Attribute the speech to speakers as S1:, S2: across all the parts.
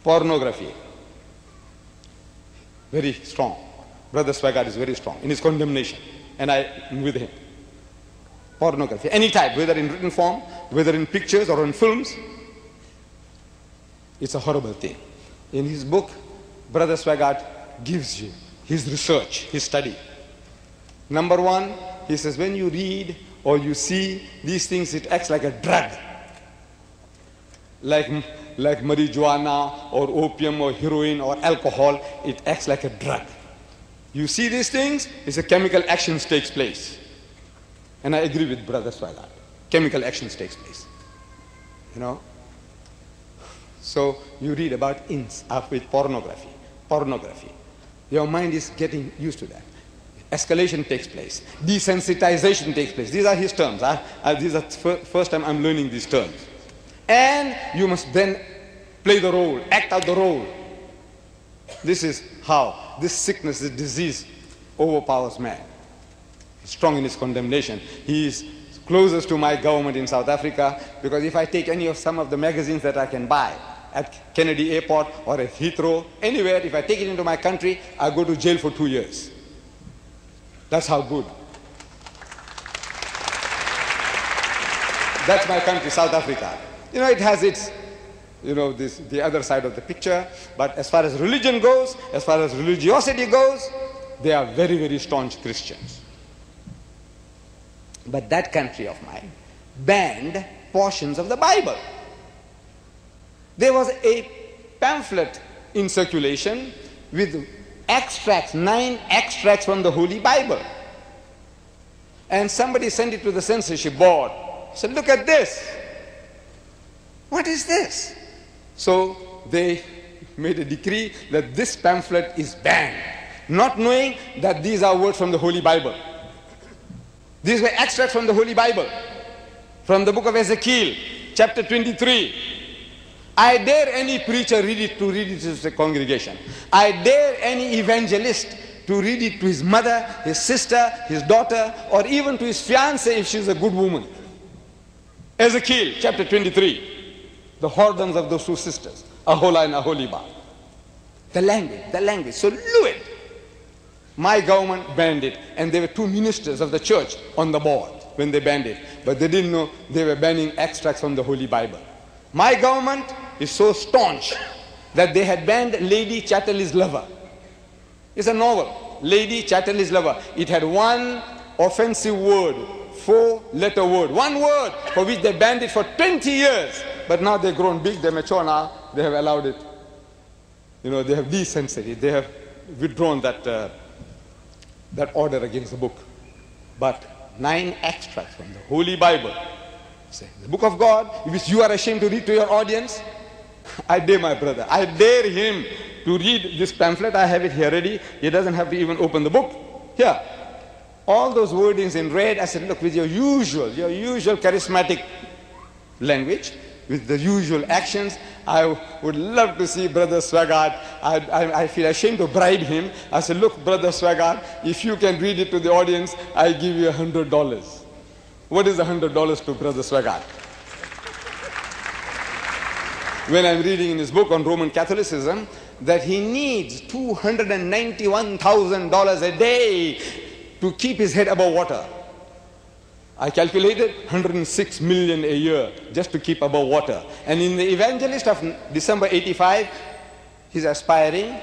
S1: Pornography. Very strong. Brother Swaggart is very strong in his condemnation, and I am with him. Pornography, any type, whether in written form, whether in pictures or in films, it's a horrible thing. In his book, Brother Swaggart gives you his research, his study. Number one, he says, when you read or you see these things, it acts like a drug. Like marijuana or opium or heroin or alcohol, it acts like a drug. You see these things, it's a chemical actions takes place. And I agree with Brother Swaggart. Chemical actions takes place. You know? So you read about with pornography. Pornography. Your mind is getting used to that. Escalation takes place. Desensitization takes place. These are his terms. These are the first time I'm learning these terms. And you must then play the role, act out the role. This is how this sickness, this disease overpowers man. He's strong in his condemnation. He is closest to my government in South Africa, because if I take some of the magazines that I can buy at Kennedy Airport or at Heathrow, anywhere, if I take it into my country, I go to jail for 2 years. That's how good. That's my country, South Africa. You know, it has its, the other side of the picture, but as far as religion goes, as far as religiosity goes, they are very, very staunch Christians. But that country of mine banned portions of the Bible. There was a pamphlet in circulation with extracts, 9 extracts from the Holy Bible. And somebody sent it to the censorship board. Said, look at this. What is this? So they made a decree that this pamphlet is banned, not knowing that these are words from the Holy Bible. These were extracts from the Holy Bible, from the book of EZEKIEL, chapter 23. I dare any preacher read it to the congregation. I dare any evangelist to read it to his mother, his sister, his daughter, or even to his fiancée if she's a good woman. EZEKIEL, chapter 23. The whoredoms of those two sisters, Aholah and Aholiba. The language, so lewd. My government banned it, and there were 2 ministers of the church on the board when they banned it. But they didn't know they were banning extracts from the Holy Bible. My government is so staunch that they had banned Lady Chatterley's Lover. It's a novel, Lady Chatterley's Lover. It had one offensive word, 4-letter word, one word for which they banned it for 20 years. But now they've grown big, they're mature now, they have allowed it. They have decensored it, they have withdrawn that order against the book. But 9 extracts from the Holy Bible, say, the book of God, which you are ashamed to read to your audience. I dare my brother, I dare him to read this pamphlet. I have it here ready. He doesn't have to even open the book. Here, all those wordings in red. I said, look, with your usual charismatic language, with the usual actions, I would love to see Brother Swaggart. I feel ashamed to bribe him. I said, look, Brother Swaggart, if you can read it to the audience, I give you $100. What is $100 to Brother Swaggart? When I'm reading in his book on Roman Catholicism that he needs $291,000 a day to keep his head above water. I calculated 106 million a year just to keep above water. And in the Evangelist of December 85, he's aspiring,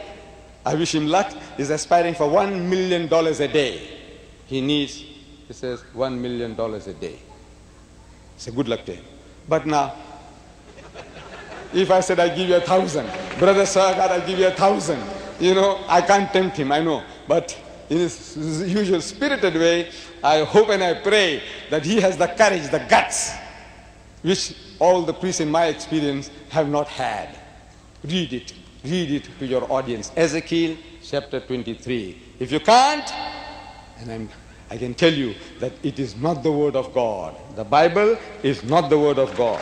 S1: I wish him luck, he's aspiring for $1 million a day. He needs, he says, $1 million a day. So good luck to him. But now, if I said I give you 1,000, Brother Swaggart, I give you 1,000, I can't tempt him, I know. But in his usual spirited way, I hope and I pray that he has the courage, the guts, which all the priests in my experience have not had. Read it to your audience. EZEKIEL chapter 23. If you can't, and I can tell you that it is not the word of God. The Bible is not the word of God.